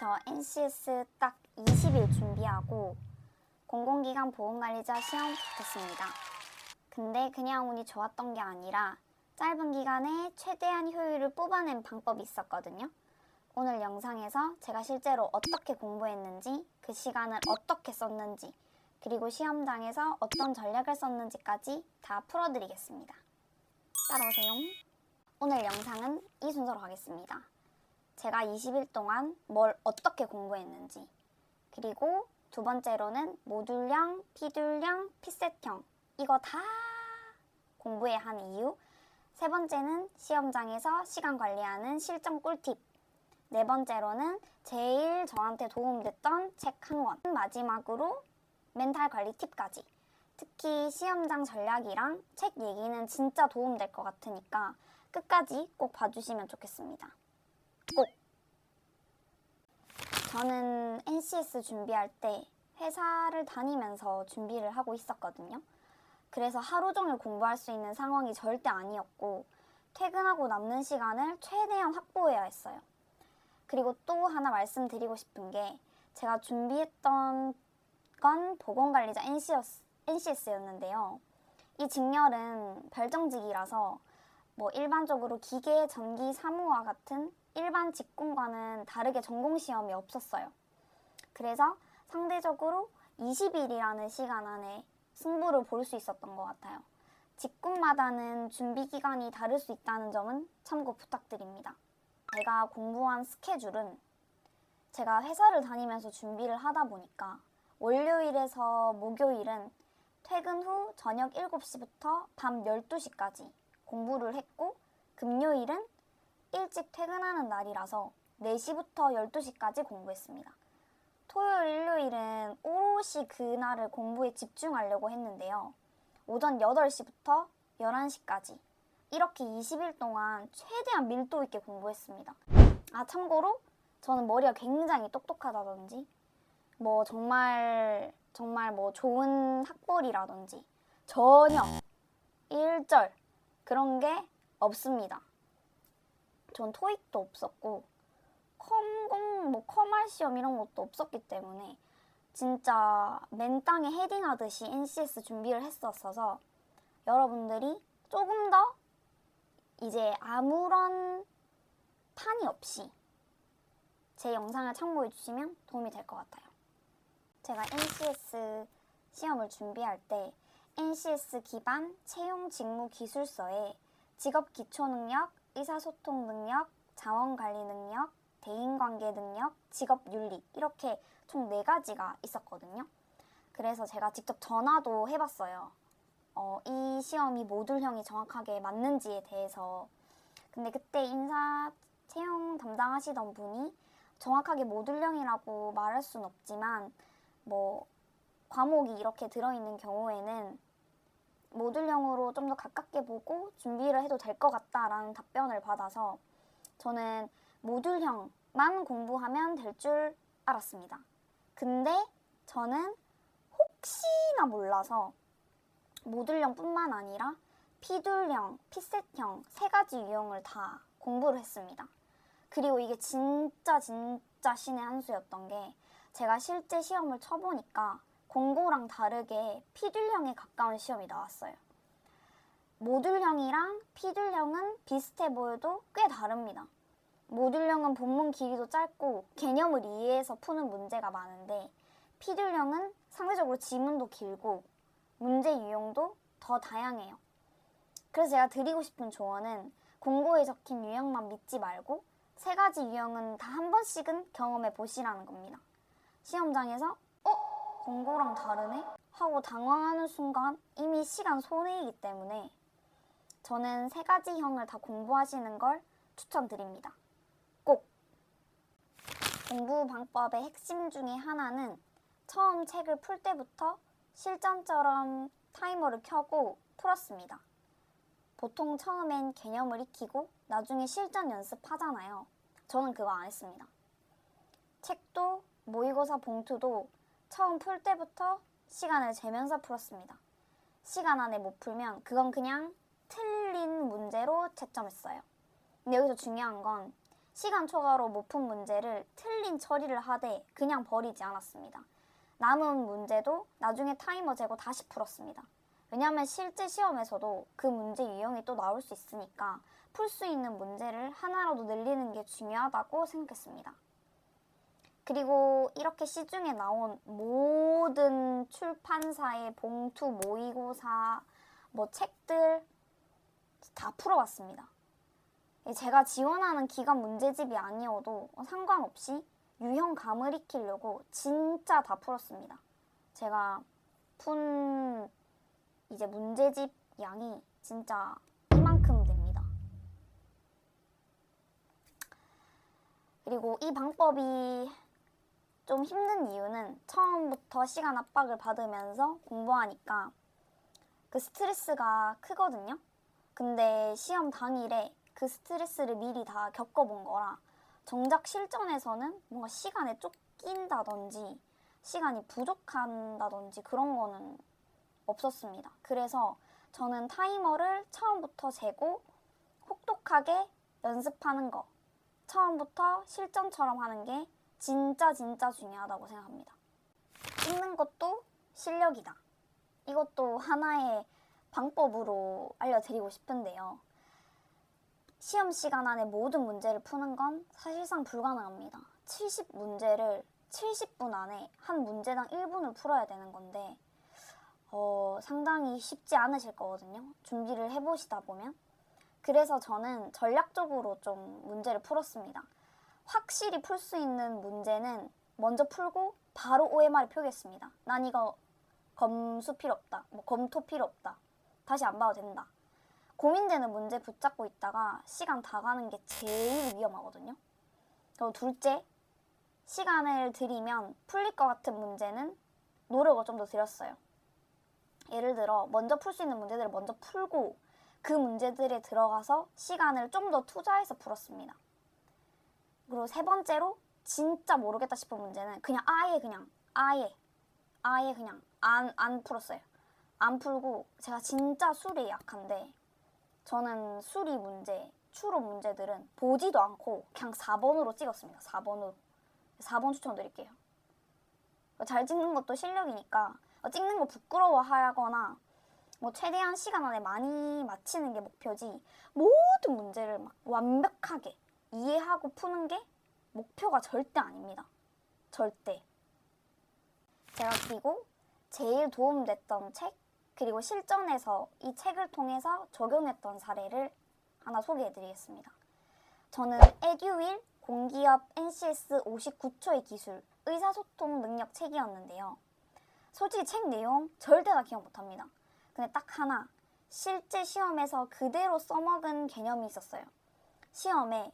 저 NCS 딱 20일 준비하고 공공기관 보험관리자 시험 붙었습니다. 근데 그냥 운이 좋았던 게 아니라 짧은 기간에 최대한 효율을 뽑아낸 방법이 있었거든요. 오늘 영상에서 제가 실제로 어떻게 공부했는지, 그 시간을 어떻게 썼는지, 그리고 시험장에서 어떤 전략을 썼는지까지 다 풀어드리겠습니다. 따라오세요. 오늘 영상은 이 순서로 가겠습니다. 제가 20일 동안 뭘 어떻게 공부했는지, 그리고 두 번째로는 모듈형, 피듈형, 핏셋형 이거 다 공부해야 하는 이유, 세 번째는 시험장에서 시간 관리하는 실전 꿀팁, 네 번째로는 제일 저한테 도움됐던 책 한 권, 마지막으로 멘탈 관리 팁까지. 특히 시험장 전략이랑 책 얘기는 진짜 도움될 것 같으니까 끝까지 꼭 봐주시면 좋겠습니다. 꼭! 저는 NCS 준비할 때 회사를 다니면서 준비를 하고 있었거든요. 그래서 하루 종일 공부할 수 있는 상황이 절대 아니었고 퇴근하고 남는 시간을 최대한 확보해야 했어요. 그리고 또 하나 말씀드리고 싶은 게 제가 준비했던 건 보건관리자 NCS였는데요. 이 직렬은 별정직이라서 일반적으로 기계, 전기, 사무와 같은 일반 직군과는 다르게 전공시험이 없었어요. 그래서 상대적으로 20일이라는 시간 안에 승부를 볼 수 있었던 것 같아요. 직군마다는 준비 기간이 다를 수 있다는 점은 참고 부탁드립니다. 제가 공부한 스케줄은 제가 회사를 다니면서 준비를 하다 보니까 월요일에서 목요일은 퇴근 후 저녁 7시부터 밤 12시까지 공부를 했고, 금요일은 일찍 퇴근하는 날이라서 4시부터 12시까지 공부했습니다. 토요일, 일요일은 오롯이 그날을 공부에 집중하려고 했는데요. 오전 8시부터 11시까지 이렇게 20일 동안 최대한 밀도 있게 공부했습니다. 참고로 저는 머리가 굉장히 똑똑하다든지 정말 좋은 학벌이라든지 전혀 일절 그런 게 없습니다. 전 토익도 없었고 컴할 시험 이런 것도 없었기 때문에 진짜 맨땅에 헤딩하듯이 NCS 준비를 했었어서 여러분들이 조금 더 이제 아무런 판이 없이 제 영상을 참고해 주시면 도움이 될 것 같아요. 제가 NCS 시험을 준비할 때 NCS 기반 채용 직무 기술서에 직업 기초 능력, 의사소통 능력, 자원관리 능력, 대인관계 능력, 직업 윤리 이렇게 총 4가지가 있었거든요. 그래서 제가 직접 전화도 해봤어요. 이 시험이 모듈형이 정확하게 맞는지에 대해서. 근데 그때 인사 채용 담당하시던 분이 정확하게 모듈형이라고 말할 순 없지만 과목이 이렇게 들어있는 경우에는 모듈형으로 좀 더 가깝게 보고 준비를 해도 될 것 같다라는 답변을 받아서 저는 모듈형만 공부하면 될 줄 알았습니다. 근데 저는 혹시나 몰라서 모듈형뿐만 아니라 피듈형, 핏셋형 3가지 유형을 다 공부를 했습니다. 그리고 이게 진짜 신의 한 수였던 게 제가 실제 시험을 쳐보니까 공고랑 다르게 피듈형에 가까운 시험이 나왔어요. 모듈형이랑 피듈형은 비슷해 보여도 꽤 다릅니다. 모듈형은 본문 길이도 짧고 개념을 이해해서 푸는 문제가 많은데 피듈형은 상대적으로 지문도 길고 문제 유형도 더 다양해요. 그래서 제가 드리고 싶은 조언은 공고에 적힌 유형만 믿지 말고 3가지 유형은 다 한 번씩은 경험해 보시라는 겁니다. 시험장에서 공고랑 다르네? 하고 당황하는 순간 이미 시간 손해이기 때문에 저는 3가지 형을 다 공부하시는 걸 추천드립니다. 꼭! 공부 방법의 핵심 중에 하나는 처음 책을 풀 때부터 실전처럼 타이머를 켜고 풀었습니다. 보통 처음엔 개념을 익히고 나중에 실전 연습하잖아요. 저는 그거 안 했습니다. 책도 모의고사 봉투도 처음 풀 때부터 시간을 재면서 풀었습니다. 시간 안에 못 풀면 그건 그냥 틀린 문제로 채점했어요. 근데 여기서 중요한 건 시간 초과로 못 푼 문제를 틀린 처리를 하되 그냥 버리지 않았습니다. 남은 문제도 나중에 타이머 재고 다시 풀었습니다. 왜냐하면 실제 시험에서도 그 문제 유형이 또 나올 수 있으니까 풀 수 있는 문제를 하나라도 늘리는 게 중요하다고 생각했습니다. 그리고 이렇게 시중에 나온 모든 출판사의 봉투 모의고사, 책들 다 풀어봤습니다. 제가 지원하는 기관 문제집이 아니어도 상관없이 유형감을 익히려고 진짜 다 풀었습니다. 제가 푼 이제 문제집 양이 진짜 이만큼 됩니다. 그리고 이 방법이 좀 힘든 이유는 처음부터 시간 압박을 받으면서 공부하니까 그 스트레스가 크거든요. 근데 시험 당일에 그 스트레스를 미리 다 겪어본 거라 정작 실전에서는 뭔가 시간에 쫓긴다든지 시간이 부족한다든지 그런 거는 없었습니다. 그래서 저는 타이머를 처음부터 재고 혹독하게 연습하는 거, 처음부터 실전처럼 하는 게 진짜 중요하다고 생각합니다. 읽는 것도 실력이다. 이것도 하나의 방법으로 알려드리고 싶은데요. 시험 시간 안에 모든 문제를 푸는 건 사실상 불가능합니다. 70문제를 70분 안에 한 문제당 1분을 풀어야 되는 건데 상당히 쉽지 않으실 거거든요. 준비를 해보시다 보면. 그래서 저는 전략적으로 좀 문제를 풀었습니다. 확실히 풀 수 있는 문제는 먼저 풀고 바로 OMR을 표기했습니다. 난 이거 검수 필요 없다. 검토 필요 없다. 다시 안 봐도 된다. 고민되는 문제 붙잡고 있다가 시간 다 가는 게 제일 위험하거든요. 그리고 둘째, 시간을 들이면 풀릴 것 같은 문제는 노력을 좀 더 들였어요. 예를 들어 먼저 풀 수 있는 문제들을 먼저 풀고 그 문제들에 들어가서 시간을 좀 더 투자해서 풀었습니다. 그리고 세 번째로 진짜 모르겠다 싶은 문제는 그냥 아예 그냥 안 풀었어요. 안 풀고 제가 진짜 수리에 약한데 저는 수리 문제, 추론 문제들은 보지도 않고 그냥 4번으로 찍었습니다. 4번으로. 4번 추천드릴게요. 잘 찍는 것도 실력이니까 찍는 거 부끄러워하거나 최대한 시간 안에 많이 맞히는 게 목표지 모든 문제를 막 완벽하게 이해하고 푸는 게 목표가 절대 아닙니다. 절대. 제가 그리고 제일 도움됐던 책 그리고 실전에서 이 책을 통해서 적용했던 사례를 하나 소개해드리겠습니다. 저는 에듀윌 공기업 NCS 59초의 기술 의사소통 능력 책이었는데요. 솔직히 책 내용 절대 다 기억 못합니다. 근데 딱 하나 실제 시험에서 그대로 써먹은 개념이 있었어요. 시험에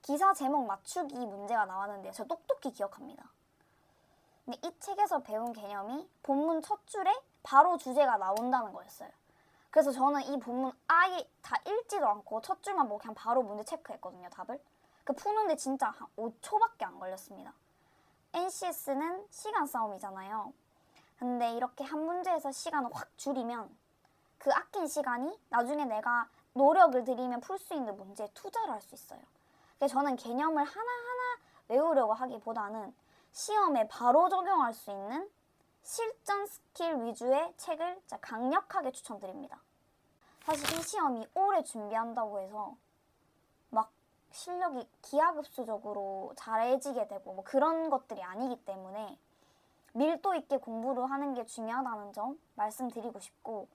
기사 제목 맞추기 문제가 나왔는데 저 똑똑히 기억합니다. 근데 이 책에서 배운 개념이 본문 첫 줄에 바로 주제가 나온다는 거였어요. 그래서 저는 이 본문 아예 다 읽지도 않고 첫 줄만 보고 그냥 바로 문제 체크했거든요, 답을. 푸는데 진짜 한 5초밖에 안 걸렸습니다. NCS는 시간 싸움이잖아요. 근데 이렇게 한 문제에서 시간을 확 줄이면 그 아낀 시간이 나중에 내가 노력을 들이면 풀 수 있는 문제에 투자를 할 수 있어요. 그래서 저는 개념을 하나하나 외우려고 하기보다는 시험에 바로 적용할 수 있는 실전 스킬 위주의 책을 진짜 강력하게 추천드립니다. 사실 이 시험이 오래 준비한다고 해서 막 실력이 기하급수적으로 잘해지게 되고 그런 것들이 아니기 때문에 밀도 있게 공부를 하는 게 중요하다는 점 말씀드리고 싶고,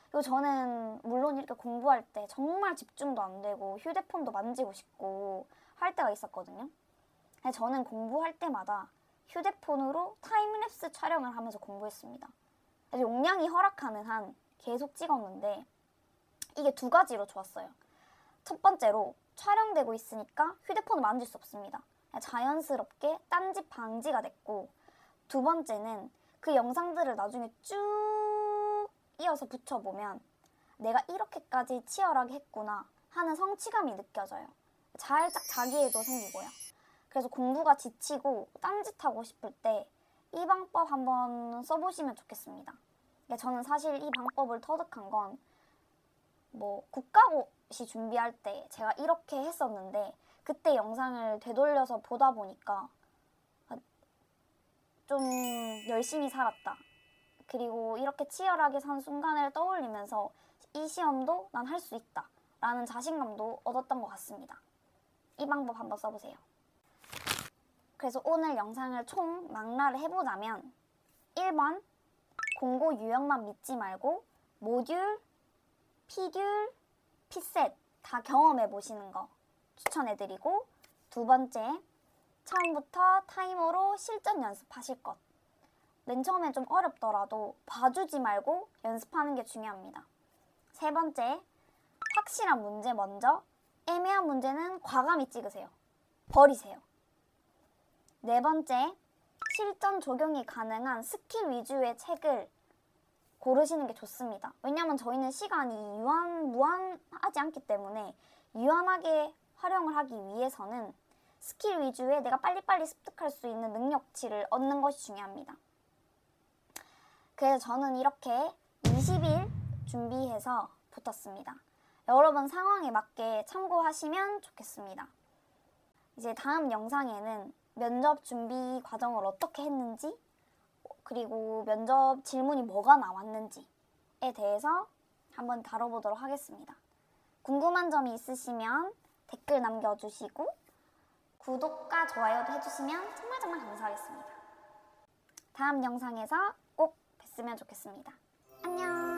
그리고 저는 물론 이렇게 공부할 때 정말 집중도 안 되고 휴대폰도 만지고 싶고 할 때가 있었거든요. 근데 저는 공부할 때마다 휴대폰으로 타임랩스 촬영을 하면서 공부했습니다. 그래서 용량이 허락하는 한 계속 찍었는데 이게 두 가지로 좋았어요. 첫 번째로 촬영되고 있으니까 휴대폰을 만질 수 없습니다. 자연스럽게 딴짓 방지가 됐고, 두 번째는 그 영상들을 나중에 쭉 이어서 붙여보면 내가 이렇게까지 치열하게 했구나 하는 성취감이 느껴져요. 살짝 자기애도 생기고요. 그래서 공부가 지치고 딴짓하고 싶을 때 이 방법 한번 써보시면 좋겠습니다. 저는 사실 이 방법을 터득한 건 국가고시 준비할 때 제가 이렇게 했었는데 그때 영상을 되돌려서 보다 보니까 좀 열심히 살았다. 그리고 이렇게 치열하게 산 순간을 떠올리면서 이 시험도 난 할 수 있다 라는 자신감도 얻었던 것 같습니다. 이 방법 한번 써보세요. 그래서 오늘 영상을 총 망라를 해보자면 1번 공고 유형만 믿지 말고 모듈, 피듈, 피셋 다 경험해보시는 거 추천해드리고, 두 번째 처음부터 타이머로 실전 연습하실 것. 맨 처음엔 좀 어렵더라도 봐주지 말고 연습하는 게 중요합니다. 세 번째, 확실한 문제 먼저, 애매한 문제는 과감히 찍으세요. 버리세요. 네 번째, 실전 적용이 가능한 스킬 위주의 책을 고르시는 게 좋습니다. 왜냐하면 저희는 시간이 무한하지 않기 때문에 유한하게 활용을 하기 위해서는 스킬 위주의 내가 빨리빨리 습득할 수 있는 능력치를 얻는 것이 중요합니다. 그래서 저는 이렇게 20일 준비해서 붙었습니다. 여러분 상황에 맞게 참고하시면 좋겠습니다. 이제 다음 영상에는 면접 준비 과정을 어떻게 했는지, 그리고 면접 질문이 뭐가 나왔는지에 대해서 한번 다뤄보도록 하겠습니다. 궁금한 점이 있으시면 댓글 남겨주시고 구독과 좋아요도 해주시면 정말 감사하겠습니다. 다음 영상에서 꼭 뵀으면 좋겠습니다. 안녕!